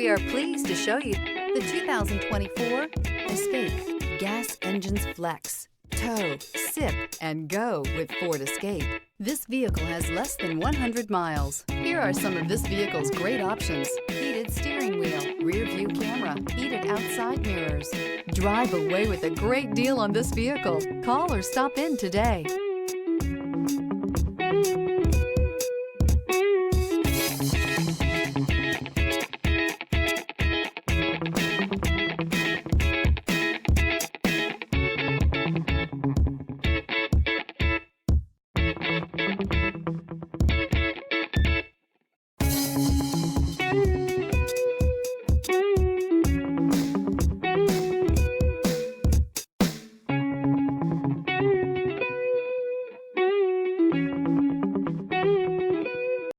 We are pleased to show you the 2024 Escape. Gas engines flex, tow, sip, and go with Ford Escape. This vehicle has less than 100 miles. Here are some of this vehicle's great options: heated steering wheel, rear view camera, heated outside mirrors. Drive away with a great deal on this vehicle. Call or stop in today.